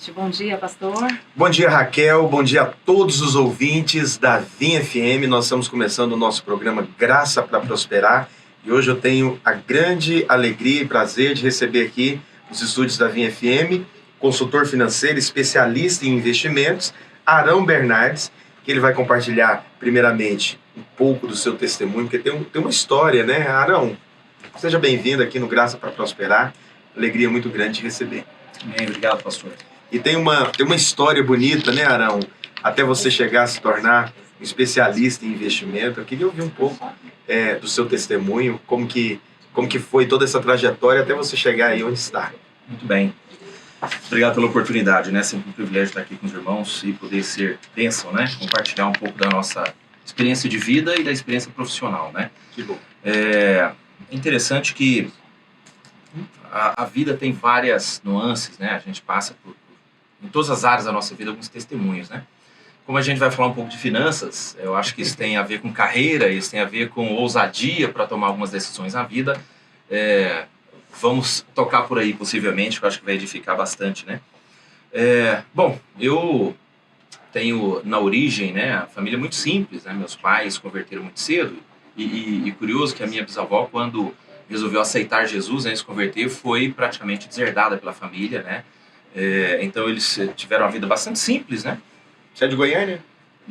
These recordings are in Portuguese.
noite. Bom dia, pastor. Bom dia, Raquel. Bom dia a todos os ouvintes da Vim FM. Nós estamos começando o nosso programa Graça para Prosperar. E hoje eu tenho a grande alegria e prazer de receber aqui nos estúdios da Vim FM, consultor financeiro, especialista em investimentos, Arão Bernardes, que ele vai compartilhar, primeiramente, um pouco do seu testemunho, porque tem uma história, né? Arão, seja bem-vindo aqui no Graça para Prosperar. Alegria muito grande de receber. Bem, obrigado, pastor. E tem uma história bonita, né, Arão? Até você chegar a se tornar um especialista em investimento. Eu queria ouvir um pouco do seu testemunho, como que foi toda essa trajetória até você chegar aí onde está. Muito bem. Obrigado pela oportunidade, né? Sempre um privilégio estar aqui com os irmãos e poder ser bênção, né? Compartilhar um pouco da nossa experiência de vida e da experiência profissional, né? Que bom. É interessante que a vida tem várias nuances, né? A gente passa em todas as áreas da nossa vida alguns testemunhos, né? Como a gente vai falar um pouco de finanças, eu acho que isso tem a ver com carreira, isso tem a ver com ousadia para tomar algumas decisões na vida. Vamos tocar por aí, possivelmente, que eu acho que vai edificar bastante, né? Bom, eu tenho na origem, né, a família muito simples, né? Meus pais converteram muito cedo e curioso que a minha bisavó, quando resolveu aceitar Jesus, né, se converter, foi praticamente deserdada pela família, né? Então eles tiveram uma vida bastante simples, né? Você é de Goiânia?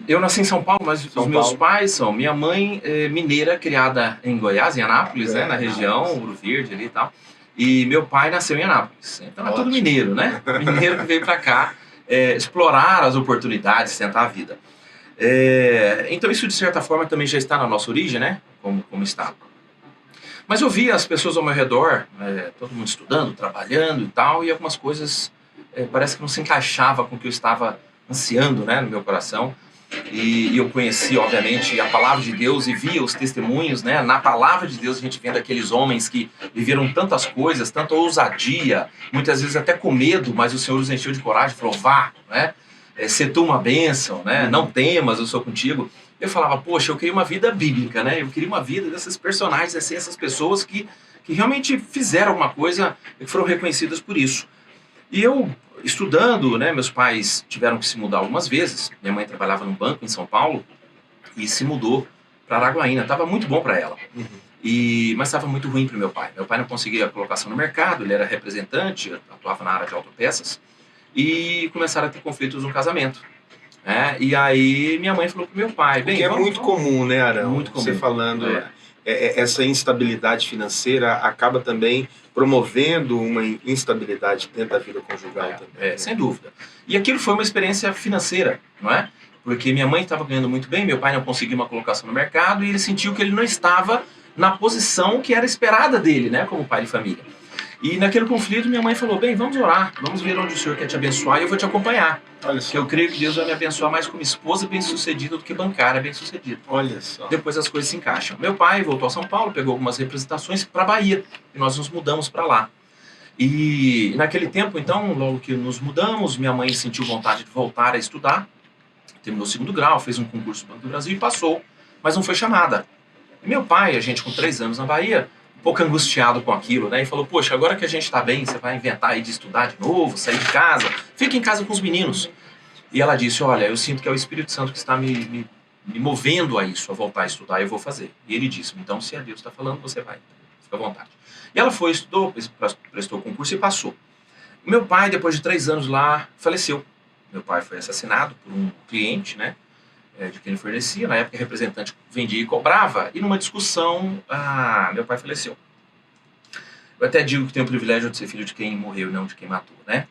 Eu nasci em São Paulo, mas os meus pais são... Minha mãe é mineira, criada em Goiás, em Anápolis, né, na região, Ouro Verde ali e tal. E meu pai nasceu em Anápolis. Então é tudo mineiro, né? Mineiro que veio pra cá explorar as oportunidades, tentar a vida. Então isso, de certa forma, também já está na nossa origem, né? Como está. Mas eu via as pessoas ao meu redor, todo mundo estudando, trabalhando e tal, e algumas coisas parece que não se encaixava com o que eu estava ansiando, né, no meu coração. E eu conheci, obviamente, a palavra de Deus e via os testemunhos, né? Na palavra de Deus a gente vê aqueles homens que viveram tantas coisas, tanta ousadia, muitas vezes até com medo, mas o Senhor os encheu de coragem e falou, vá, né? Se tu uma bênção, né? Não temas, eu sou contigo. Eu falava, poxa, eu queria uma vida bíblica, né? Eu queria uma vida desses personagens, assim, essas pessoas que realmente fizeram alguma coisa e foram reconhecidas por isso. E eu, estudando, né? Meus pais tiveram que se mudar algumas vezes. Minha mãe trabalhava num banco em São Paulo e se mudou para Araguaína. Estava muito bom para ela. Mas estava muito ruim para o meu pai. Meu pai não conseguia colocação no mercado, ele era representante, atuava na área de autopeças. E começaram a ter conflitos no casamento. E aí minha mãe falou pro meu pai... Porque é muito comum, né, Arão? Muito comum. Você falando, essa instabilidade financeira acaba também promovendo uma instabilidade dentro da vida conjugal também. Sem dúvida. E aquilo foi uma experiência financeira, não é? Porque minha mãe estava ganhando muito bem, meu pai não conseguia uma colocação no mercado e ele sentiu que ele não estava na posição que era esperada dele, né, como pai de família. E naquele conflito minha mãe falou, bem, vamos orar, vamos ver onde o Senhor quer te abençoar e eu vou te acompanhar. Olha só. Que eu creio que Deus vai me abençoar mais como esposa bem-sucedida do que bancária bem-sucedida. Olha só. Depois as coisas se encaixam. Meu pai voltou a São Paulo, pegou algumas representações para a Bahia e nós nos mudamos para lá. E naquele tempo, então, logo que nos mudamos, minha mãe sentiu vontade de voltar a estudar, terminou o 2º grau, fez um concurso do Banco do Brasil e passou, mas não foi chamada. E meu pai, a gente com 3 anos na Bahia, um pouco angustiado com aquilo, né? E falou, poxa, agora que a gente está bem, você vai inventar aí de estudar de novo, sair de casa, fica em casa com os meninos. E ela disse, olha, eu sinto que é o Espírito Santo que está me movendo a isso, a voltar a estudar, eu vou fazer. E ele disse, então se é Deus que está falando, você vai, fica à vontade. E ela foi, estudou, prestou o concurso e passou. Meu pai, depois de 3 anos lá, faleceu. Meu pai foi assassinado por um cliente, né? De quem ele fornecia, na época representante vendia e cobrava, e numa discussão, meu pai faleceu. Eu até digo que tenho o privilégio de ser filho de quem morreu e não de quem matou, né?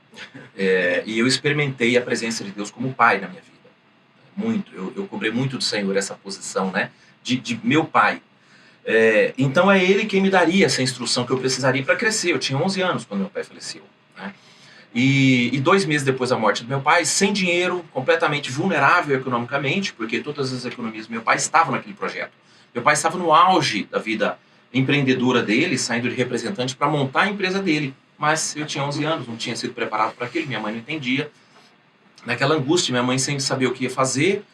E eu experimentei a presença de Deus como pai na minha vida. Muito, eu cobrei muito do Senhor essa posição, né? De meu pai. Então é Ele quem me daria essa instrução que eu precisaria para crescer. Eu tinha 11 anos quando meu pai faleceu, né? E 2 meses depois da morte do meu pai, sem dinheiro, completamente vulnerável economicamente, porque todas as economias do meu pai estavam naquele projeto. Meu pai estava no auge da vida empreendedora dele, saindo de representante para montar a empresa dele. Mas eu tinha 11 anos, não tinha sido preparado para aquilo, minha mãe não entendia. Naquela angústia, minha mãe sem saber o que ia fazer,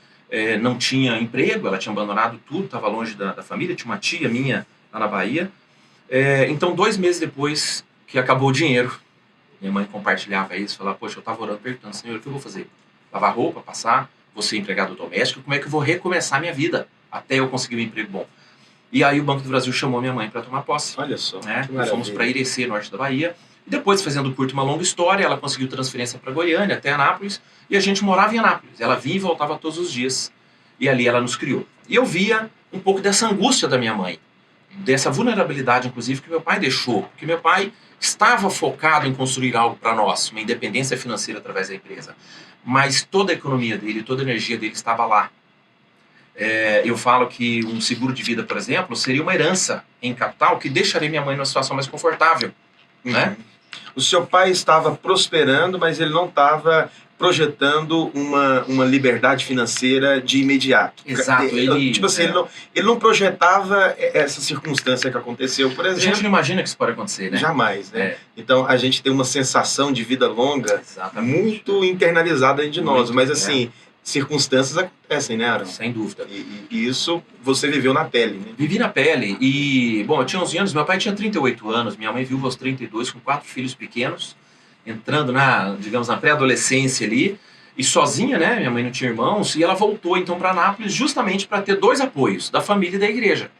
não tinha emprego, ela tinha abandonado tudo, estava longe da família, tinha uma tia minha lá na Bahia. Então 2 meses depois que acabou o dinheiro, Minha mãe compartilhava isso, falava, poxa, eu estava orando, perguntando, Senhor, o que eu vou fazer? Lavar roupa, passar, vou ser empregado doméstico, como é que eu vou recomeçar minha vida até eu conseguir um emprego bom? E aí o Banco do Brasil chamou minha mãe para tomar posse. Olha só, né? que maravilha. Fomos para Irecê, norte da Bahia. E depois, fazendo curto uma longa história, ela conseguiu transferência para Goiânia, até Anápolis, e a gente morava em Anápolis. Ela vinha e voltava todos os dias. E ali ela nos criou. E eu via um pouco dessa angústia da minha mãe, dessa vulnerabilidade, inclusive, que meu pai deixou. Porque meu pai estava focado em construir algo para nós, uma independência financeira através da empresa. Mas toda a economia dele, toda a energia dele estava lá. Eu falo que um seguro de vida, por exemplo, seria uma herança em capital que deixaria minha mãe numa situação mais confortável. Né? O seu pai estava prosperando, mas ele não estava projetando uma liberdade financeira de imediato. Exato. Tipo assim, ele não projetava essa circunstância que aconteceu, por exemplo. A gente não imagina que isso pode acontecer, né? Jamais, né? Então, a gente tem uma sensação de vida longa muito internalizada de nós. Mas, assim, circunstâncias acontecem, né, Arão? Sem dúvida. E isso você viveu na pele, né? Vivi na pele. E, bom, eu tinha 11 anos, meu pai tinha 38 anos, minha mãe viu aos 32, com 4 filhos pequenos, entrando digamos, na pré-adolescência ali, e sozinha, né? Minha mãe não tinha irmãos, e ela voltou, então, para Anápolis justamente para ter 2 apoios, da família e da igreja.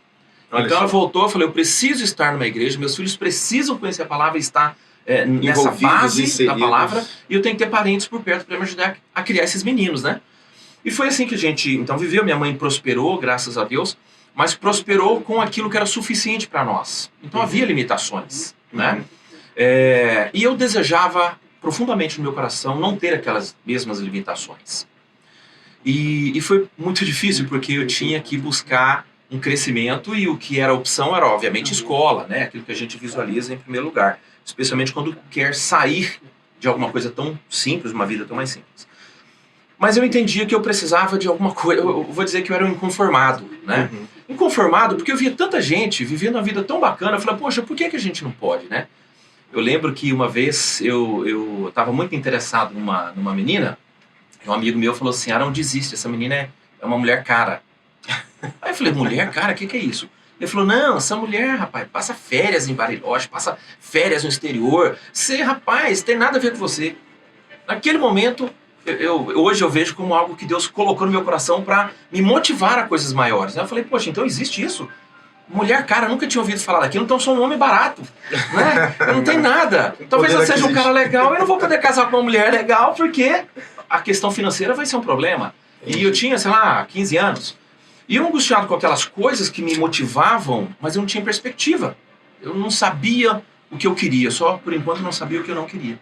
Então, ela voltou, eu falei, eu preciso estar numa igreja, meus filhos precisam conhecer a palavra e estar nessa base da palavra, e eu tenho que ter parentes por perto para me ajudar a criar esses meninos, né? E foi assim que a gente, então, viveu. Minha mãe prosperou, graças a Deus, mas prosperou com aquilo que era suficiente para nós. Então, havia limitações, né? E eu desejava profundamente no meu coração não ter aquelas mesmas limitações. E foi muito difícil, porque eu tinha que buscar um crescimento, e o que era opção era, obviamente, escola, né? Aquilo que a gente visualiza em primeiro lugar, especialmente quando quer sair de alguma coisa tão simples, uma vida tão mais simples. Mas eu entendia que eu precisava de alguma coisa. Eu vou dizer que eu era um inconformado, né? Inconformado porque eu via tanta gente vivendo uma vida tão bacana. Eu falei, poxa, por que a gente não pode, né? Eu lembro que uma vez eu estava muito interessado numa menina, e um amigo meu falou assim, Arão, desiste, essa menina é uma mulher cara. Aí eu falei, mulher cara, o que é isso? Ele falou, não, essa mulher, rapaz, passa férias em Bariloche, passa férias no exterior. Você, rapaz, tem nada a ver com você. Naquele momento, hoje eu vejo como algo que Deus colocou no meu coração para me motivar a coisas maiores. Eu falei, poxa, então existe isso? Mulher, cara, nunca tinha ouvido falar daquilo, então eu sou um homem barato, né? Não tem nada. Talvez eu seja um cara legal, eu não vou poder casar com uma mulher legal, porque a questão financeira vai ser um problema. E eu tinha, sei lá, 15 anos. E eu angustiado com aquelas coisas que me motivavam, mas eu não tinha perspectiva. Eu não sabia o que eu queria, só por enquanto não sabia o que eu não queria.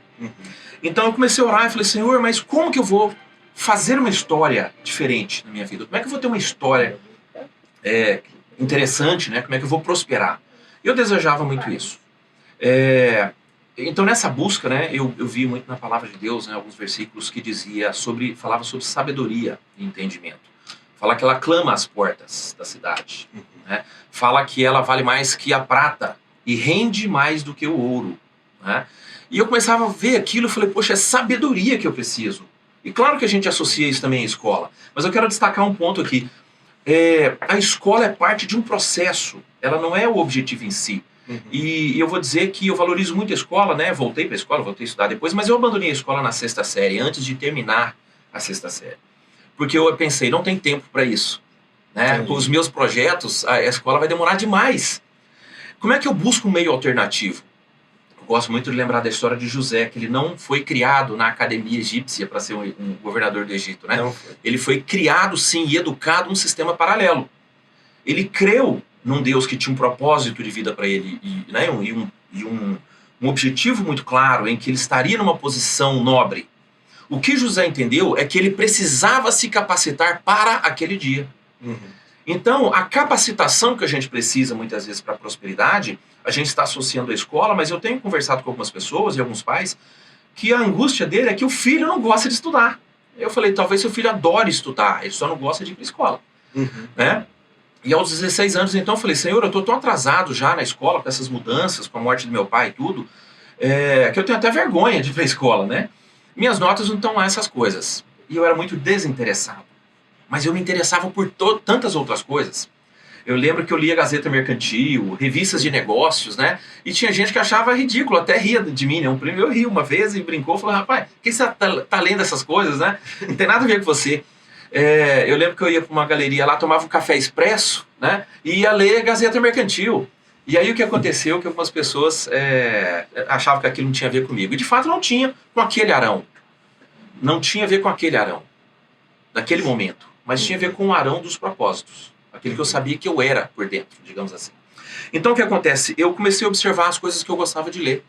Então eu comecei a orar e falei, Senhor, mas como que eu vou fazer uma história diferente na minha vida? Como é que eu vou ter uma história interessante, né? Como é que eu vou prosperar? Eu desejava muito isso. Então nessa busca, né, eu vi muito na palavra de Deus, né, alguns versículos que falava sobre sabedoria e entendimento. Fala que ela clama às portas da cidade. Né? Fala que ela vale mais que a prata e rende mais do que o ouro. Né? E eu começava a ver aquilo e falei, poxa, é sabedoria que eu preciso. E claro que a gente associa isso também à escola. Mas eu quero destacar um ponto aqui. A escola é parte de um processo. Ela não é o objetivo em si. E eu vou dizer que eu valorizo muito a escola, né? Voltei para a escola, voltei a estudar depois, mas eu abandonei a escola na 6ª série, antes de terminar a 6ª série. Porque eu pensei, não tem tempo para isso. Né? Com os meus projetos, a escola vai demorar demais. Como é que eu busco um meio alternativo? Eu gosto muito de lembrar da história de José, que ele não foi criado na academia egípcia para ser um governador do Egito. Né? Ele foi criado, sim, e educado num sistema paralelo. Ele creu num Deus que tinha um propósito de vida para ele, né? um objetivo muito claro, em que ele estaria numa posição nobre. O que José entendeu é que ele precisava se capacitar para aquele dia. Então, a capacitação que a gente precisa, muitas vezes, para a prosperidade, a gente está associando à escola, mas eu tenho conversado com algumas pessoas e alguns pais que a angústia dele é que o filho não gosta de estudar. Eu falei, talvez seu filho adore estudar, ele só não gosta de ir para a escola. Né? E aos 16 anos, então, eu falei, Senhor, eu estou tão atrasado já na escola, com essas mudanças, com a morte do meu pai e tudo, que eu tenho até vergonha de ir para a escola, né? Minhas notas não estão lá, essas coisas. E eu era muito desinteressado. Mas eu me interessava por tantas outras coisas. Eu lembro que eu lia Gazeta Mercantil, revistas de negócios, né? E tinha gente que achava ridículo, até ria de mim, né? Um primo eu ri uma vez e brincou, falou, rapaz, por que você tá lendo essas coisas, né? Não tem nada a ver com você. Eu lembro que eu ia para uma galeria lá, tomava um café expresso, né? E ia ler Gazeta Mercantil. E aí o que aconteceu? Que algumas pessoas achavam que aquilo não tinha a ver comigo. E de fato não tinha com aquele Arão. Não tinha a ver com aquele Arão, daquele momento. Mas tinha a ver com o Arão dos propósitos. Aquele que eu sabia que eu era por dentro, digamos assim. Então o que acontece? Eu comecei a observar as coisas que eu gostava de ler.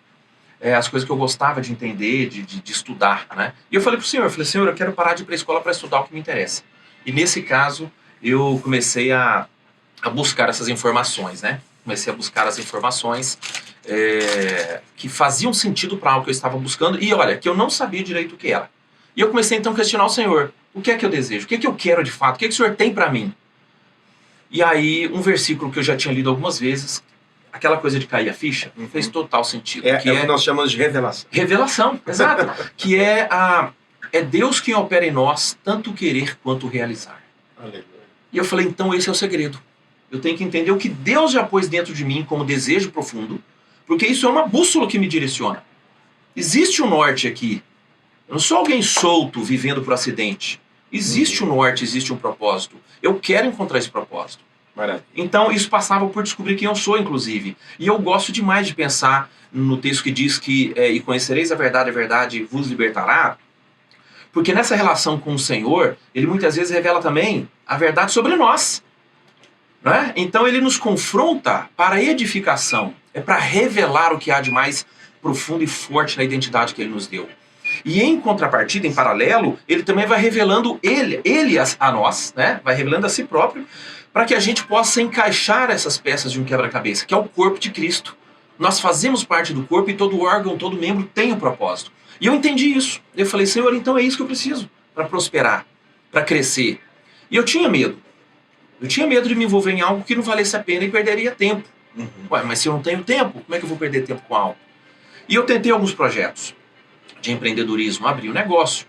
As coisas que eu gostava de entender, de estudar, né? E eu falei pro Senhor, Senhor, eu quero parar de ir para a escola para estudar o que me interessa. E nesse caso, eu comecei a buscar essas informações, né? Comecei a buscar as informações que faziam sentido para algo que eu estava buscando. E olha, que eu não sabia direito o que era. E eu comecei então a questionar o Senhor. O que é que eu desejo? O que é que eu quero de fato? O que é que o Senhor tem para mim? E aí, um versículo que eu já tinha lido algumas vezes, aquela coisa de cair a ficha, fez total sentido. É o que nós chamamos de revelação. Revelação, exato. Que é Deus quem opera em nós, tanto querer quanto realizar. Aleluia. E eu falei, então esse é o segredo. Eu tenho que entender o que Deus já pôs dentro de mim como desejo profundo, porque isso é uma bússola que me direciona. Existe um norte aqui. Eu não sou alguém solto, vivendo por acidente. Existe um norte, existe um propósito. Eu quero encontrar esse propósito. Maravilha. Então isso passava por descobrir quem eu sou, inclusive. E eu gosto demais de pensar no texto que diz que e conhecereis a verdade vos libertará. Porque nessa relação com o Senhor, Ele muitas vezes revela também a verdade sobre nós. Não é? Então Ele nos confronta para a edificação. É para revelar o que há de mais profundo e forte na identidade que Ele nos deu. E em contrapartida, em paralelo, Ele também vai revelando Ele a nós, né? Vai revelando a si próprio, para que a gente possa encaixar essas peças de um quebra-cabeça, que é o corpo de Cristo. Nós fazemos parte do corpo e todo órgão, todo membro tem um propósito. E eu entendi isso. Eu falei, Senhor, então é isso que eu preciso para prosperar, para crescer. E eu tinha medo. Eu tinha medo de me envolver em algo que não valesse a pena e perderia tempo. Ué, mas se eu não tenho tempo, como é que eu vou perder tempo com algo? E eu tentei alguns projetos de empreendedorismo, abri um negócio,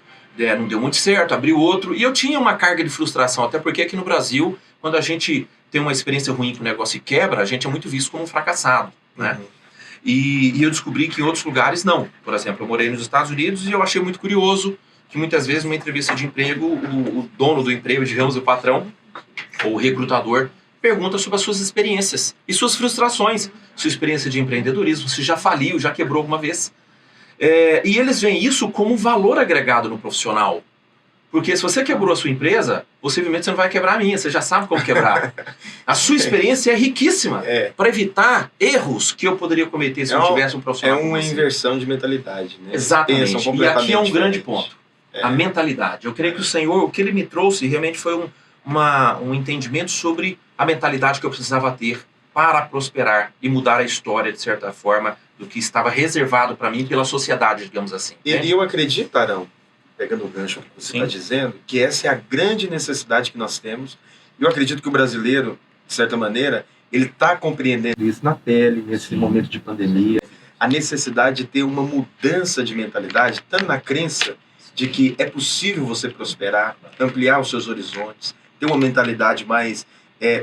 não deu muito certo, abri outro, e eu tinha uma carga de frustração, até porque aqui no Brasil, quando a gente tem uma experiência ruim com o negócio e quebra, a gente é muito visto como um fracassado, né? E eu descobri que em outros lugares não. Por exemplo, eu morei nos Estados Unidos e eu achei muito curioso que muitas vezes numa entrevista de emprego, o dono do emprego, digamos, o patrão, ou o recrutador, pergunta sobre as suas experiências e suas frustrações, sua experiência de empreendedorismo, se já faliu, já quebrou alguma vez. E eles veem isso como um valor agregado no profissional. Porque se você quebrou a sua empresa, possivelmente você não vai quebrar a minha, você já sabe como quebrar. A sua experiência é riquíssima para evitar erros que eu poderia cometer se eu tivesse um profissional. É uma inversão de mentalidade, né? Exatamente. E aqui é um grande ponto. A mentalidade. Eu creio que o Senhor, o que Ele me trouxe, realmente foi um entendimento sobre a mentalidade que eu precisava ter para prosperar e mudar a história, de certa forma, do que estava reservado para mim pela sociedade, digamos assim. E eu acredito, Arão, pegando o gancho que você está dizendo, que essa é a grande necessidade que nós temos. Eu acredito que o brasileiro, de certa maneira, ele está compreendendo isso na pele, nesse momento de pandemia, a necessidade de ter uma mudança de mentalidade, tanto na crença de que é possível você prosperar, ampliar os seus horizontes, ter uma mentalidade mais,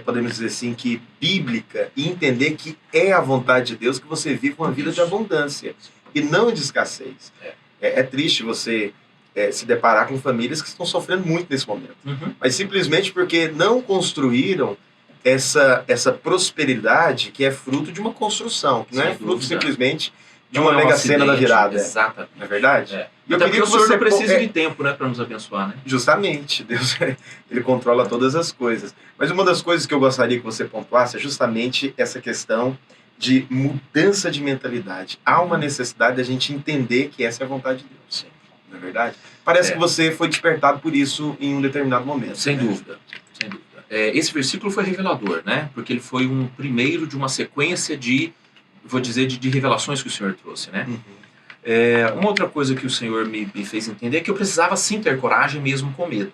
podemos dizer assim, que bíblica, e entender que é a vontade de Deus que você vive uma vida de abundância e não de escassez. É triste você se deparar com famílias que estão sofrendo muito nesse momento, mas simplesmente porque não construíram essa prosperidade que é fruto de uma construção, que não é fruto simplesmente de uma mega cena da virada. Exatamente. Não é verdade? E eu queria que o Senhor não precisa de tempo, né, para nos abençoar, né? Justamente, Deus ele controla todas as coisas. Mas uma das coisas que eu gostaria que você pontuasse é justamente essa questão de mudança de mentalidade. Há uma necessidade da gente entender que essa é a vontade de Deus. Não é verdade? Parece que você foi despertado por isso em um determinado momento. Sem dúvida, sem dúvida. Esse versículo foi revelador, né? Porque ele foi um primeiro de uma sequência de, vou dizer, de revelações que o Senhor trouxe, né? Uma outra coisa que o Senhor me fez entender é que eu precisava sim ter coragem mesmo com medo.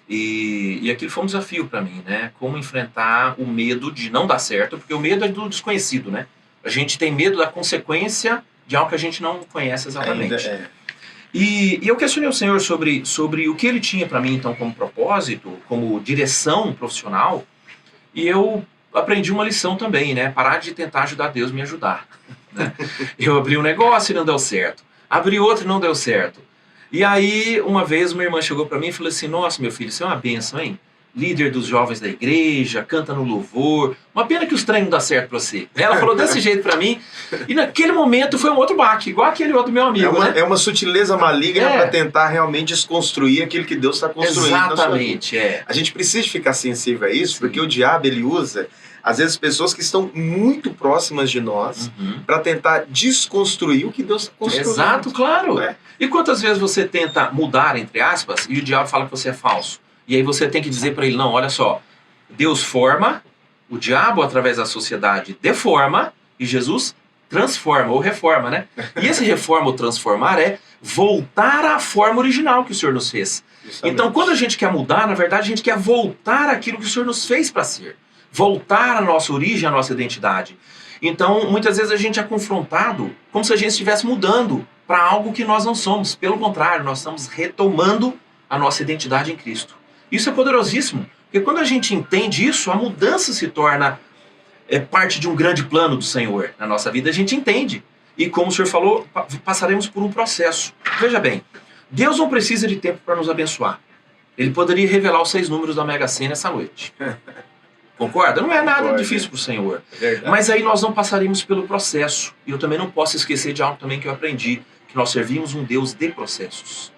E aquilo foi um desafio para mim, né? Como enfrentar o medo de não dar certo, porque o medo é do desconhecido, né? A gente tem medo da consequência de algo que a gente não conhece exatamente. E eu questionei o Senhor sobre o que Ele tinha para mim, então, como propósito, como direção profissional, E eu aprendi uma lição também, né? Parar de tentar ajudar Deus a me ajudar. Né? Eu abri um negócio e não deu certo. Abri outro e não deu certo. E aí, uma vez, uma irmã chegou para mim e falou assim, nossa, meu filho, isso é uma bênção, hein? Líder dos jovens da igreja, canta no louvor. Uma pena que os treinos não dão certo para você. Ela falou desse jeito para mim. E naquele momento foi um outro baque, igual aquele outro meu amigo, né? É uma sutileza maligna para tentar realmente desconstruir aquilo que Deus está construindo. Exatamente, A gente precisa ficar sensível a isso, porque o diabo, ele usa, às vezes, pessoas que estão muito próximas de nós para tentar desconstruir o que Deus está construindo. Exato, claro. É. E quantas vezes você tenta mudar, entre aspas, e o diabo fala que você é falso? E aí você tem que dizer para ele, não, olha só, Deus forma, o diabo, através da sociedade, deforma, e Jesus transforma ou reforma, né? E esse reforma ou transformar é voltar à forma original que o Senhor nos fez. Justamente. Então, quando a gente quer mudar, na verdade, a gente quer voltar àquilo que o Senhor nos fez para ser. Voltar à nossa origem, à nossa identidade. Então, muitas vezes a gente é confrontado como se a gente estivesse mudando para algo que nós não somos. Pelo contrário, nós estamos retomando a nossa identidade em Cristo. Isso é poderosíssimo, porque quando a gente entende isso, a mudança se torna parte de um grande plano do Senhor na nossa vida. A gente entende. E como o Senhor falou, passaremos por um processo. Veja bem, Deus não precisa de tempo para nos abençoar. Ele poderia revelar os 6 números da Mega Sena essa noite. Concorda? Não é nada difícil para o Senhor. Mas aí nós não passaríamos pelo processo. E eu também não posso esquecer de algo também que eu aprendi, que nós servimos um Deus de processos.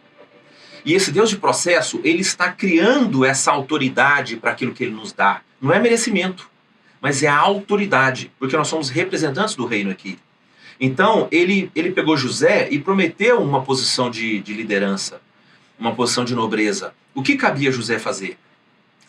E esse Deus de processo, ele está criando essa autoridade para aquilo que ele nos dá. Não é merecimento, mas é a autoridade, porque nós somos representantes do reino aqui. Então, ele pegou José e prometeu uma posição de liderança, uma posição de nobreza. O que cabia José fazer?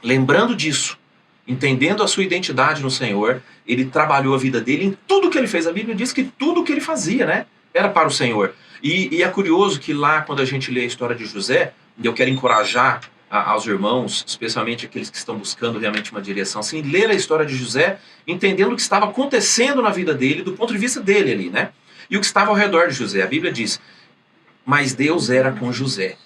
Lembrando disso, entendendo a sua identidade no Senhor, ele trabalhou a vida dele em tudo que ele fez. A Bíblia diz que tudo que ele fazia, né, era para o Senhor. E é curioso que lá, quando a gente lê a história de José, e eu quero encorajar aos irmãos, especialmente aqueles que estão buscando realmente uma direção, assim, ler a história de José, entendendo o que estava acontecendo na vida dele, do ponto de vista dele ali, né? E o que estava ao redor de José. A Bíblia diz, mas Deus era com José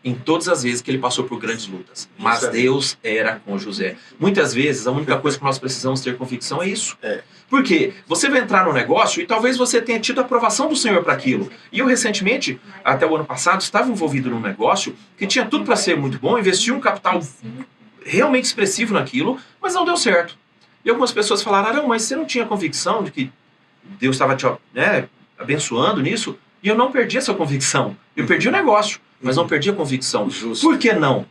em todas as vezes que ele passou por grandes lutas. Mas Deus era com José. Muitas vezes, a única coisa que nós precisamos ter convicção é isso. Porque você vai entrar no negócio e talvez você tenha tido a aprovação do Senhor para aquilo. E eu, recentemente, até o ano passado, estava envolvido num negócio que tinha tudo para ser muito bom, investi um capital realmente expressivo naquilo, mas não deu certo. E algumas pessoas falaram, não, mas você não tinha convicção de que Deus estava te abençoando nisso? E eu não perdi essa convicção. Eu perdi o negócio, mas não perdi a convicção. Justo. Por que não?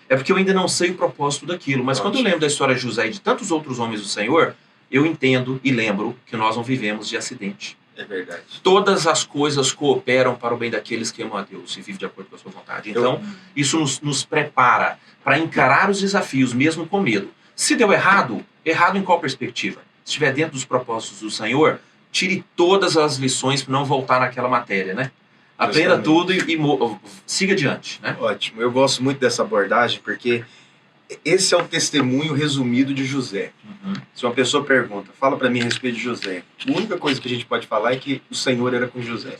É porque eu ainda não sei o propósito daquilo. Mas quando eu lembro da história de José e de tantos outros homens do Senhor, eu entendo e lembro que nós não vivemos de acidente. É verdade. Todas as coisas cooperam para o bem daqueles que amam a Deus e vivem de acordo com a sua vontade. Então, isso nos prepara para encarar os desafios, mesmo com medo. Se deu errado, errado em qual perspectiva? Se estiver dentro dos propósitos do Senhor, tire todas as lições para não voltar naquela matéria, né? Aprenda tudo e siga adiante, né? Ótimo. Eu gosto muito dessa abordagem porque esse é o testemunho resumido de José. Se uma pessoa pergunta, fala para mim a respeito de José, a única coisa que a gente pode falar é que o Senhor era com José.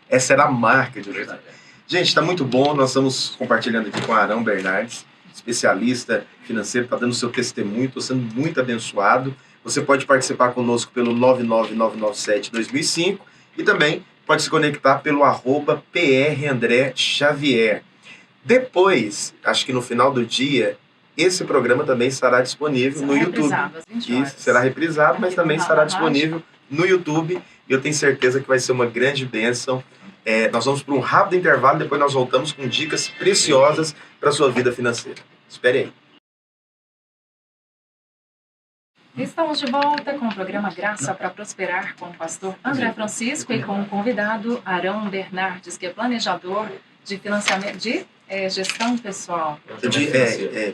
Essa era a marca de José. Gente, está muito bom. Nós estamos compartilhando aqui com Arão Bernardes, especialista financeiro, está dando seu testemunho. Estou sendo muito abençoado. Você pode participar conosco pelo 99997-2005 e também pode se conectar pelo @PRAndréXavier. Depois, acho que no final do dia, esse programa também estará disponível no YouTube. E será reprisado, mas também estará disponível no YouTube. E eu tenho certeza que vai ser uma grande bênção. Nós vamos para um rápido intervalo, depois nós voltamos com dicas preciosas para a sua vida financeira. Espere aí. Estamos de volta com o programa Graça para Prosperar com o pastor André Francisco e com o convidado Arão Bernardes, que é planejador de financiamento, de gestão pessoal.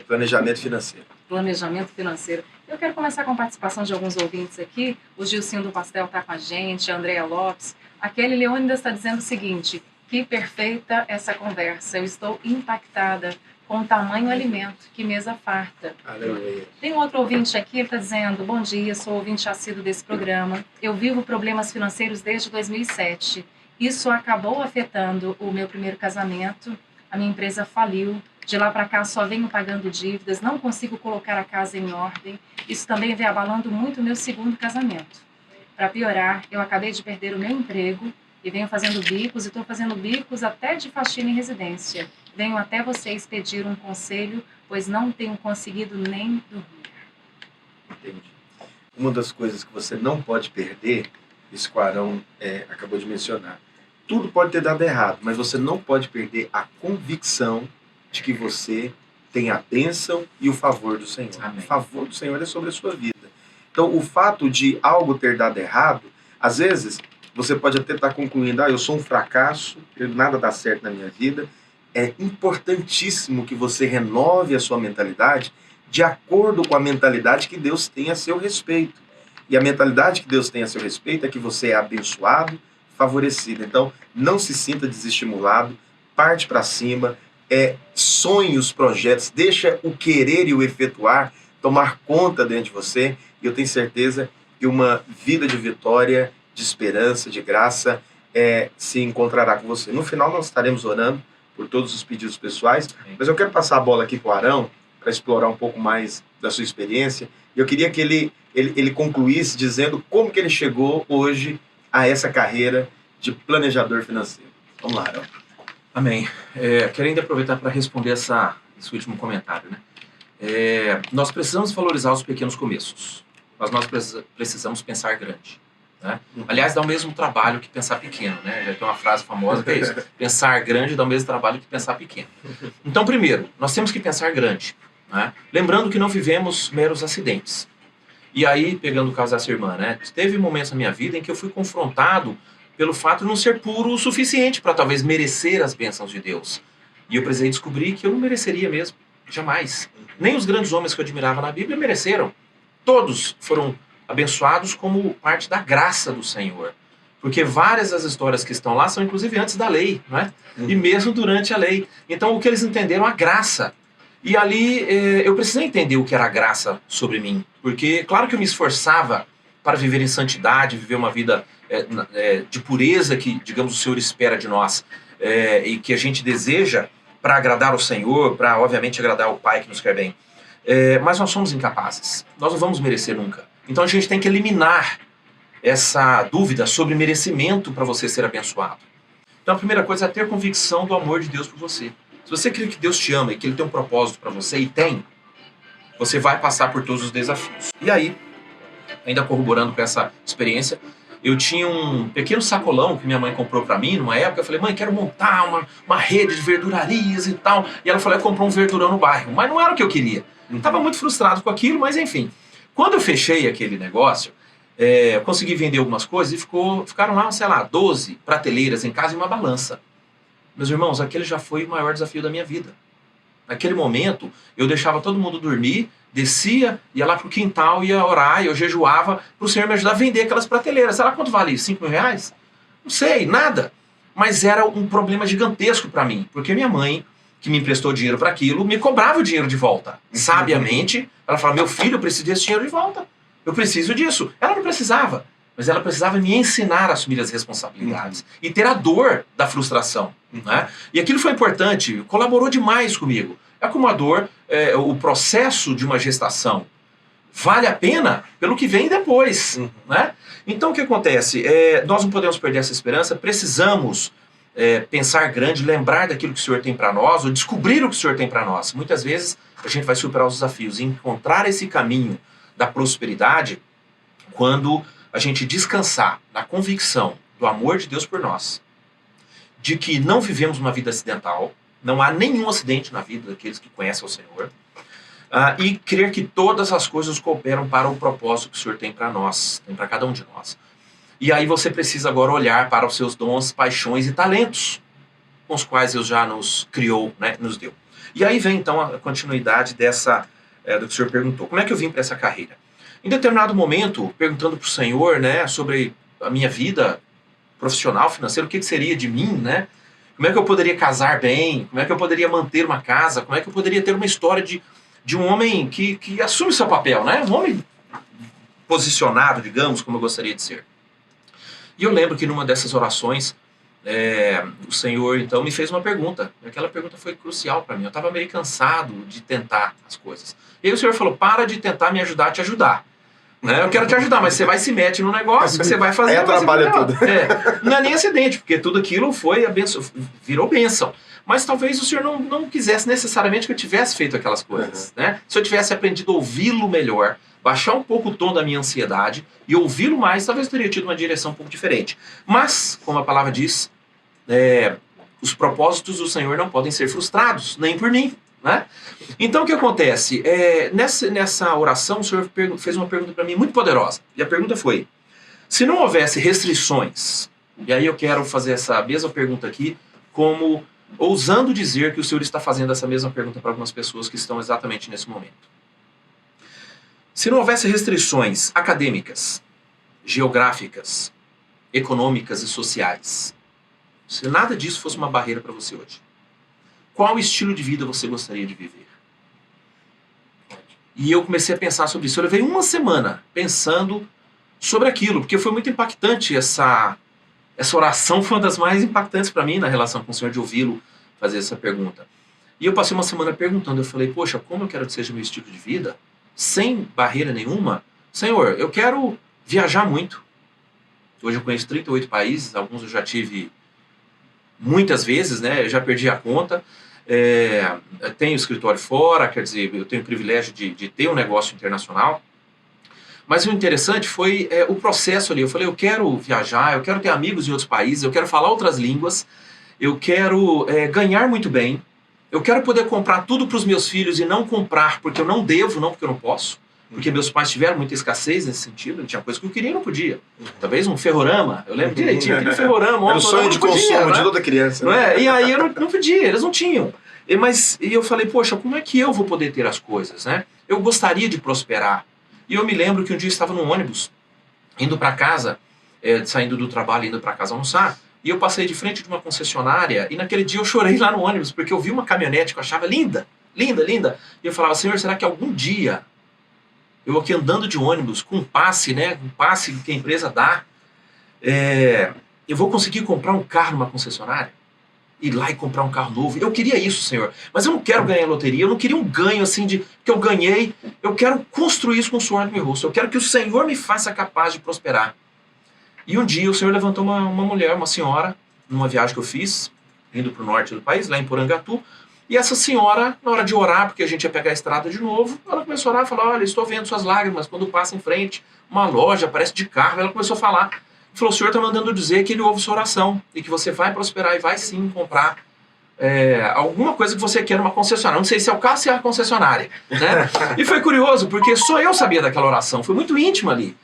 Planejamento financeiro. Planejamento financeiro. Eu quero começar com a participação de alguns ouvintes aqui. O Gilcinho do Pastel está com a gente, a Andréa Lopes. Aquele Leônidas está dizendo o seguinte, que perfeita essa conversa. Eu estou impactada com o tamanho alimento, que mesa farta. Aleluia. Tem um outro ouvinte aqui, ele está dizendo, bom dia, sou ouvinte assíduo desse programa. Eu vivo problemas financeiros desde 2007. Isso acabou afetando o meu primeiro casamento. A minha empresa faliu De lá para cá só venho pagando dívidas, não consigo colocar a casa em ordem. Isso também vem abalando muito o meu segundo casamento. Para piorar, eu acabei de perder o meu emprego e venho fazendo bicos, e estou fazendo bicos até de faxina em residência. Venho até vocês pedir um conselho, pois não tenho conseguido nem dormir. Entendi. Uma das coisas que você não pode perder, isso que o Arão acabou de mencionar, tudo pode ter dado errado, mas você não pode perder a convicção de que você tem a bênção e o favor do Senhor. Amém. O favor do Senhor é sobre a sua vida. Então, o fato de algo ter dado errado, às vezes, você pode até estar concluindo, eu sou um fracasso, nada dá certo na minha vida. É importantíssimo que você renove a sua mentalidade de acordo com a mentalidade que Deus tem a seu respeito. E a mentalidade que Deus tem a seu respeito é que você é abençoado, favorecido. Então, não se sinta desestimulado, parte para cima, sonhe os projetos, deixa o querer e o efetuar tomar conta dentro de você. E eu tenho certeza que uma vida de vitória, de esperança, de graça, se encontrará com você. No final, nós estaremos orando por todos os pedidos pessoais, mas eu quero passar a bola aqui para o Arão, para explorar um pouco mais da sua experiência. E eu queria que ele concluísse dizendo como que ele chegou hoje a essa carreira de planejador financeiro. Vamos lá, Arão. Amém. Quero ainda aproveitar para responder esse último comentário, né? Nós precisamos valorizar os pequenos começos, mas nós precisamos pensar grande. Né? Aliás, dá o mesmo trabalho que pensar pequeno, né? Já tem uma frase famosa que é isso: pensar grande dá o mesmo trabalho que pensar pequeno. Então, primeiro, nós temos que pensar grande, né? Lembrando que não vivemos meros acidentes. E aí, pegando o caso dessa irmã, né? Teve momentos na minha vida em que eu fui confrontado pelo fato de não ser puro o suficiente para talvez merecer as bênçãos de Deus. E eu precisei descobrir que eu não mereceria mesmo, jamais. Nem os grandes homens que eu admirava na Bíblia mereceram. Todos foram abençoados como parte da graça do Senhor. Porque várias das histórias que estão lá são inclusive antes da lei, não é? E mesmo durante a lei. Então o que eles entenderam? A graça. E ali eu precisei entender o que era a graça sobre mim. Porque claro que eu me esforçava para viver em santidade, viver uma vida de pureza que, digamos, o Senhor espera de nós, e que a gente deseja para agradar o Senhor, para obviamente agradar o Pai que nos quer bem. Mas nós somos incapazes. Nós não vamos merecer nunca. Então a gente tem que eliminar essa dúvida sobre merecimento para você ser abençoado. Então a primeira coisa é ter convicção do amor de Deus por você. Se você crê que Deus te ama e que Ele tem um propósito para você, e tem, você vai passar por todos os desafios. E aí, ainda corroborando com essa experiência, eu tinha um pequeno sacolão que minha mãe comprou para mim numa época. Eu falei, mãe, quero montar uma rede de verdurarias e tal. E ela falou, comprou um verdurão no bairro. Mas não era o que eu queria. Eu estava muito frustrado com aquilo, mas enfim. Quando eu fechei aquele negócio, eu consegui vender algumas coisas e ficaram lá, sei lá, 12 prateleiras em casa e uma balança. Meus irmãos, aquele já foi o maior desafio da minha vida. Naquele momento, eu deixava todo mundo dormir, descia, ia lá pro quintal, ia orar, e eu jejuava para o Senhor me ajudar a vender aquelas prateleiras. Sei lá quanto vale isso? 5 mil reais? Não sei, nada. Mas era um problema gigantesco para mim, porque minha mãe, que me emprestou dinheiro para aquilo, me cobrava o dinheiro de volta. Sabiamente, ela falava, meu filho, eu preciso desse dinheiro de volta. Eu preciso disso. Ela não precisava, mas ela precisava me ensinar a assumir as responsabilidades e ter a dor da frustração. Né? E aquilo foi importante, colaborou demais comigo. É como a dor, o processo de uma gestação vale a pena pelo que vem depois. Né? Então o que acontece? Nós não podemos perder essa esperança, precisamos pensar grande, lembrar daquilo que o Senhor tem para nós, ou descobrir o que o Senhor tem para nós. Muitas vezes a gente vai superar os desafios e encontrar esse caminho da prosperidade quando a gente descansar na convicção do amor de Deus por nós, de que não vivemos uma vida acidental, não há nenhum acidente na vida daqueles que conhecem o Senhor, e crer que todas as coisas cooperam para o propósito que o Senhor tem para nós, tem para cada um de nós. E aí você precisa agora olhar para os seus dons, paixões e talentos, com os quais Deus já nos criou, né, nos deu. E aí vem então a continuidade do que o Senhor perguntou. Como é que eu vim para essa carreira? Em determinado momento, perguntando para o Senhor, né, sobre a minha vida profissional, financeira, o que seria de mim, né? Como é que eu poderia casar bem? Como é que eu poderia manter uma casa? Como é que eu poderia ter uma história de um homem que assume seu papel, né? Um homem posicionado, digamos, como eu gostaria de ser. E eu lembro que numa dessas orações, o Senhor, então, me fez uma pergunta. Aquela pergunta foi crucial para mim. Eu estava meio cansado de tentar as coisas. E aí o Senhor falou, para de tentar me ajudar a te ajudar. Né? Eu quero te ajudar, mas você vai se mete no negócio que você vai fazer. Aí atrapalha tudo. Não é nem acidente, porque tudo aquilo foi virou bênção. Mas talvez o Senhor não quisesse necessariamente que eu tivesse feito aquelas coisas. Né? Se eu tivesse aprendido a ouvi-lo melhor, baixar um pouco o tom da minha ansiedade e ouvi-lo mais, talvez eu teria tido uma direção um pouco diferente. Mas, como a palavra diz, os propósitos do Senhor não podem ser frustrados, nem por mim. Né? Então o que acontece? Nessa oração o Senhor fez uma pergunta para mim muito poderosa. E a pergunta foi, se não houvesse restrições, e aí eu quero fazer essa mesma pergunta aqui, como ousando dizer que o Senhor está fazendo essa mesma pergunta para algumas pessoas que estão exatamente nesse momento. Se não houvesse restrições acadêmicas, geográficas, econômicas e sociais, se nada disso fosse uma barreira para você hoje, qual estilo de vida você gostaria de viver? E eu comecei a pensar sobre isso. Eu levei uma semana pensando sobre aquilo, porque foi muito impactante essa oração, foi uma das mais impactantes para mim na relação com o Senhor, de ouvi-lo fazer essa pergunta. E eu passei uma semana perguntando, eu falei, poxa, como eu quero que seja meu estilo de vida, sem barreira nenhuma? Senhor, eu quero viajar muito. Hoje eu conheço 38 países, alguns eu já tive muitas vezes, né? Eu já perdi a conta. Tenho escritório fora, quer dizer, eu tenho o privilégio de ter um negócio internacional. Mas o interessante foi o processo ali. Eu falei, eu quero viajar, eu quero ter amigos em outros países, eu quero falar outras línguas, eu quero ganhar muito bem, eu quero poder comprar tudo para os meus filhos e não comprar porque eu não devo, não porque eu não posso. Porque meus pais tiveram muita escassez nesse sentido, tinha coisa que eu queria e não podia. Talvez um ferrorama, eu lembro direitinho, aquele ferrorama. Era o sonho de consumo de toda criança. Não é? E aí eu não podia, eles não tinham. E eu falei, poxa, como é que eu vou poder ter as coisas, né? Eu gostaria de prosperar. E eu me lembro que um dia eu estava num ônibus, indo para casa, saindo do trabalho, indo para casa almoçar, e eu passei de frente de uma concessionária, e naquele dia eu chorei lá no ônibus, porque eu vi uma caminhonete que eu achava linda, linda, linda. E eu falava, Senhor, será que algum dia eu aqui andando de ônibus, com um passe, né, um passe que a empresa dá, eu vou conseguir comprar um carro numa concessionária? Ir lá e comprar um carro novo? Eu queria isso, Senhor. Mas eu não quero ganhar loteria, eu não queria um ganho assim que eu ganhei. Eu quero construir isso com o suor do meu rosto. Eu quero que o Senhor me faça capaz de prosperar. E um dia o Senhor levantou uma mulher, uma senhora, numa viagem que eu fiz, indo para o norte do país, lá em Porangatu. E essa senhora, na hora de orar, porque a gente ia pegar a estrada de novo, ela começou a orar e falar, olha, estou vendo suas lágrimas quando passa em frente uma loja, parece de carro. Ela começou a falar, falou, o Senhor está mandando dizer que Ele ouve sua oração e que você vai prosperar e vai sim comprar alguma coisa que você quer numa concessionária. Não sei se é o carro ou se é a concessionária. Né? E foi curioso, porque só eu sabia daquela oração, foi muito íntima ali.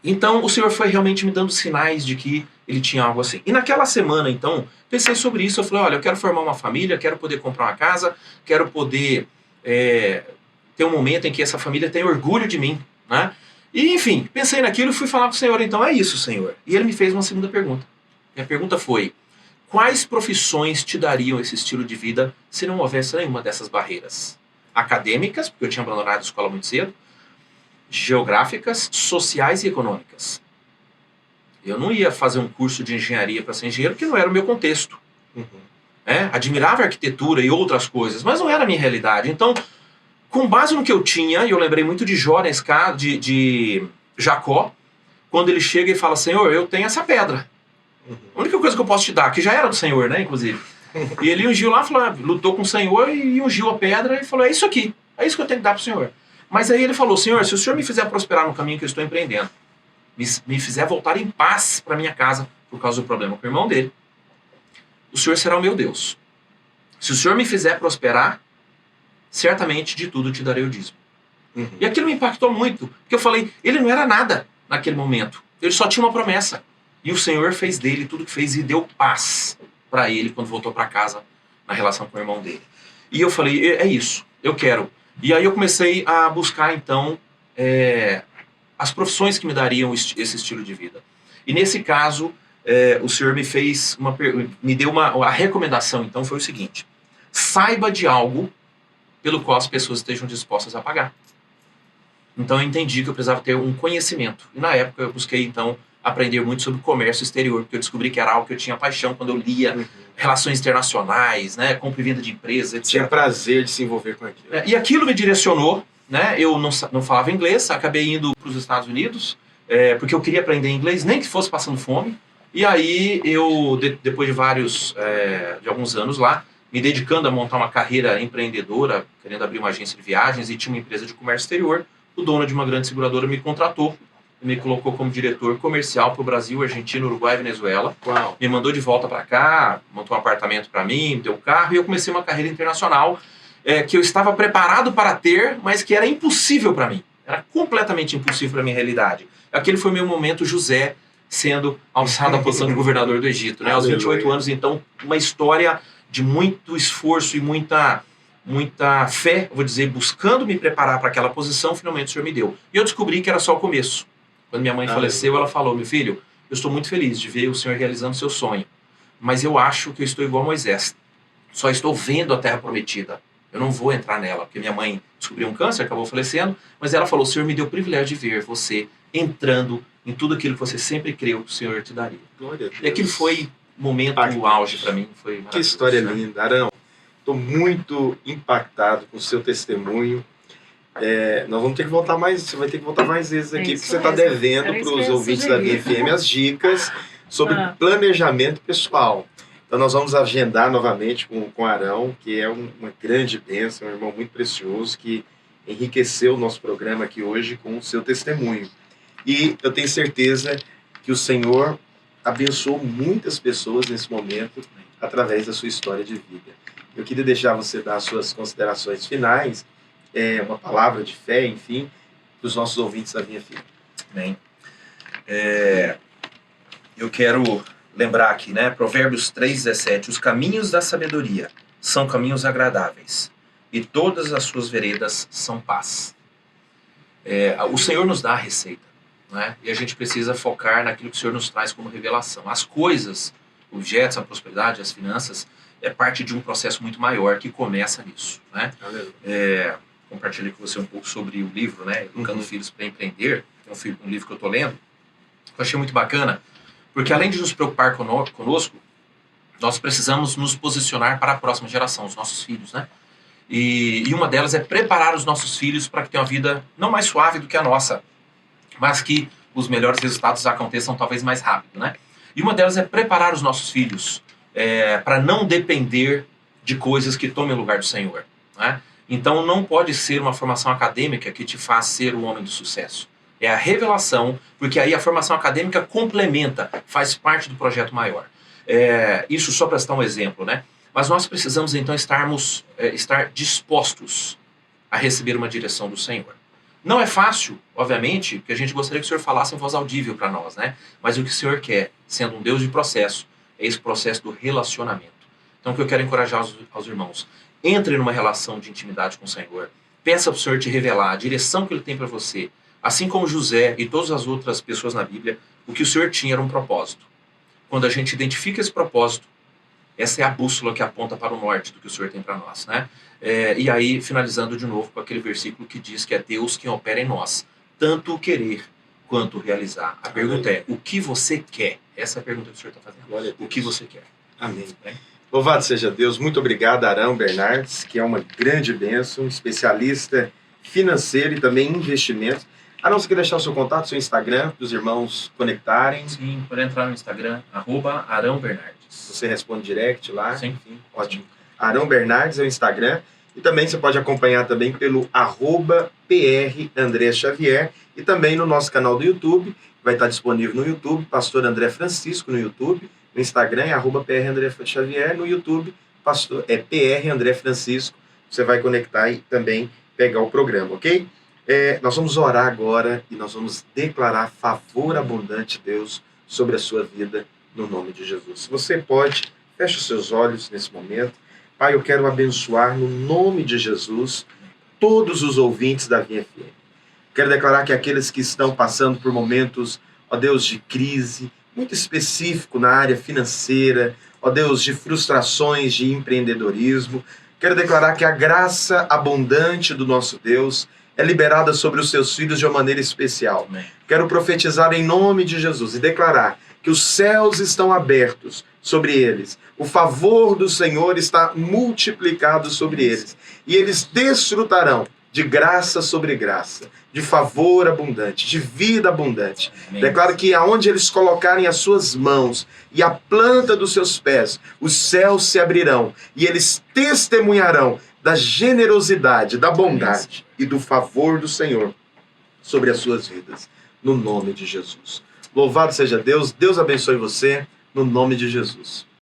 Então o Senhor foi realmente me dando sinais de que Ele tinha algo assim. E naquela semana, então, pensei sobre isso. Eu falei, olha, eu quero formar uma família, quero poder comprar uma casa, quero poder ter um momento em que essa família tenha orgulho de mim. Né? E, enfim, pensei naquilo e fui falar para o Senhor, então é isso, Senhor. E Ele me fez uma segunda pergunta. Minha pergunta foi, quais profissões te dariam esse estilo de vida se não houvesse nenhuma dessas barreiras? Acadêmicas, porque eu tinha abandonado a escola muito cedo, geográficas, sociais e econômicas. Eu não ia fazer um curso de engenharia para ser engenheiro, porque não era o meu contexto. Admirava a arquitetura e outras coisas, mas não era a minha realidade. Então, com base no que eu tinha, e eu lembrei muito de Jó, nesse caso, de Jacó, quando ele chega e fala, Senhor, eu tenho essa pedra. A única coisa que eu posso te dar, que já era do Senhor, né, inclusive. E ele ungiu lá, falou, lutou com o Senhor e ungiu a pedra e falou, é isso aqui, é isso que eu tenho que dar para o Senhor. Mas aí ele falou, Senhor, se o Senhor me fizer prosperar no caminho que eu estou empreendendo, me fizer voltar em paz para minha casa, por causa do problema com o irmão dele, o Senhor será o meu Deus. Se o Senhor me fizer prosperar, certamente de tudo te darei o dízimo. E aquilo me impactou muito, porque eu falei, ele não era nada naquele momento, ele só tinha uma promessa. E o Senhor fez dele tudo que fez e deu paz para ele quando voltou para casa na relação com o irmão dele. E eu falei, é isso, eu quero. E aí eu comecei a buscar, então, as profissões que me dariam esse estilo de vida. E nesse caso, o Senhor me deu a recomendação, então, foi o seguinte, saiba de algo pelo qual as pessoas estejam dispostas a pagar. Então eu entendi que eu precisava ter um conhecimento. E na época eu busquei, então, aprender muito sobre comércio exterior, porque eu descobri que era algo que eu tinha paixão quando eu lia relações internacionais, né, compra e venda de empresas, etc. Tinha prazer de se envolver com aquilo. E aquilo me direcionou, né? Eu não falava inglês, acabei indo para os Estados Unidos, porque eu queria aprender inglês, nem que fosse passando fome. E aí eu, depois de alguns anos lá, me dedicando a montar uma carreira empreendedora, querendo abrir uma agência de viagens e tinha uma empresa de comércio exterior, o dono de uma grande seguradora me contratou, me colocou como diretor comercial para o Brasil, Argentina, Uruguai e Venezuela. Uau. Me mandou de volta para cá, montou um apartamento para mim, me deu um carro e eu comecei uma carreira internacional que eu estava preparado para ter, mas que era impossível para mim. Era completamente impossível para a minha realidade. Aquele foi meu momento José sendo alçado à posição de governador do Egito, né? Aos 28 anos, então, uma história de muito esforço e muita fé, vou dizer, buscando me preparar para aquela posição, finalmente o Senhor me deu. E eu descobri que era só o começo. Quando minha mãe faleceu, ela falou: meu filho, eu estou muito feliz de ver o Senhor realizando seu sonho, mas eu acho que eu estou igual a Moisés. Só estou vendo a terra prometida. Eu não vou entrar nela, porque minha mãe descobriu um câncer, acabou falecendo, mas ela falou: o Senhor me deu o privilégio de ver você entrando em tudo aquilo que você sempre creu que o Senhor te daria. Glória a Deus. E aquilo foi momento auge para mim. Foi que história né? linda. Arão, estou muito impactado com o seu testemunho. Nós vamos ter que voltar mais, você vai ter que voltar mais vezes aqui, porque você está devendo para os ouvintes da VFM as dicas sobre planejamento pessoal. Então nós vamos agendar novamente com o Arão, que é uma grande bênção, um irmão muito precioso, que enriqueceu o nosso programa aqui hoje com o seu testemunho. E eu tenho certeza que o Senhor abençoou muitas pessoas nesse momento através da sua história de vida. Eu queria deixar você dar as suas considerações finais, uma palavra de fé, enfim, para os nossos ouvintes da Vinha Firme. Bem, eu quero lembrar aqui, né, Provérbios 3,17, os caminhos da sabedoria são caminhos agradáveis, e todas as suas veredas são paz. O Senhor nos dá a receita, né, e a gente precisa focar naquilo que o Senhor nos traz como revelação. As coisas, objetos, a prosperidade, as finanças, é parte de um processo muito maior que começa nisso, né? Compartilhei com você um pouco sobre o livro, né, Educando Filhos para Empreender, que é um livro que eu estou lendo, eu achei muito bacana, porque além de nos preocupar conosco, nós precisamos nos posicionar para a próxima geração, os nossos filhos, né? E uma delas é preparar os nossos filhos para que tenham uma vida não mais suave do que a nossa, mas que os melhores resultados aconteçam talvez mais rápido, né? E uma delas é preparar os nossos filhos para não depender de coisas que tomem o lugar do Senhor, né? Então não pode ser uma formação acadêmica que te faz ser o homem do sucesso. É a revelação, porque aí a formação acadêmica complementa, faz parte do projeto maior. Isso só para citar um exemplo, né? Mas nós precisamos então estar dispostos a receber uma direção do Senhor. Não é fácil, obviamente, porque a gente gostaria que o Senhor falasse em voz audível para nós, né? Mas o que o Senhor quer, sendo um Deus de processo, é esse processo do relacionamento. Então o que eu quero encorajar aos irmãos, entre numa relação de intimidade com o Senhor, peça para o Senhor te revelar a direção que Ele tem para você. Assim como José e todas as outras pessoas na Bíblia, o que o Senhor tinha era um propósito. Quando a gente identifica esse propósito, essa é a bússola que aponta para o norte do que o Senhor tem para nós, né? E aí, finalizando de novo com aquele versículo que diz que é Deus quem opera em nós, tanto o querer quanto o realizar. A pergunta é, o que você quer? Essa é a pergunta que o Senhor está fazendo. O que você quer? Amém. Louvado seja Deus. Muito obrigado, Arão Bernardes, que é uma grande bênção, especialista financeiro e também em investimentos. Arão, você quer deixar o seu contato, seu Instagram, para os irmãos conectarem? Sim, pode entrar no Instagram, @ArãoBernardes. Você responde direct lá? Sim. Ótimo. Arão Bernardes é o Instagram. E também você pode acompanhar também pelo @PR André Xavier. E também no nosso canal do YouTube. Vai estar disponível no YouTube, Pastor André Francisco no YouTube. No Instagram é @PR André Xavier. No YouTube, PR André Francisco. Você vai conectar e também pegar o programa, ok? Nós vamos orar agora e nós vamos declarar favor abundante de Deus sobre a sua vida, no nome de Jesus. Se você pode, feche os seus olhos nesse momento. Pai, eu quero abençoar no nome de Jesus todos os ouvintes da Vinha FM. Quero declarar que aqueles que estão passando por momentos, ó Deus, de crise, muito específico na área financeira, ó Deus, de frustrações, de empreendedorismo, quero declarar que a graça abundante do nosso Deus, é liberada sobre os seus filhos de uma maneira especial. Amém. Quero profetizar em nome de Jesus e declarar que os céus estão abertos sobre eles. O favor do Senhor está multiplicado sobre eles. E eles desfrutarão de graça sobre graça, de favor abundante, de vida abundante. Amém. Declaro que aonde eles colocarem as suas mãos e a planta dos seus pés, os céus se abrirão e eles testemunharão da generosidade, da bondade e do favor do Senhor sobre as suas vidas, no nome de Jesus. Louvado seja Deus, Deus abençoe você, no nome de Jesus.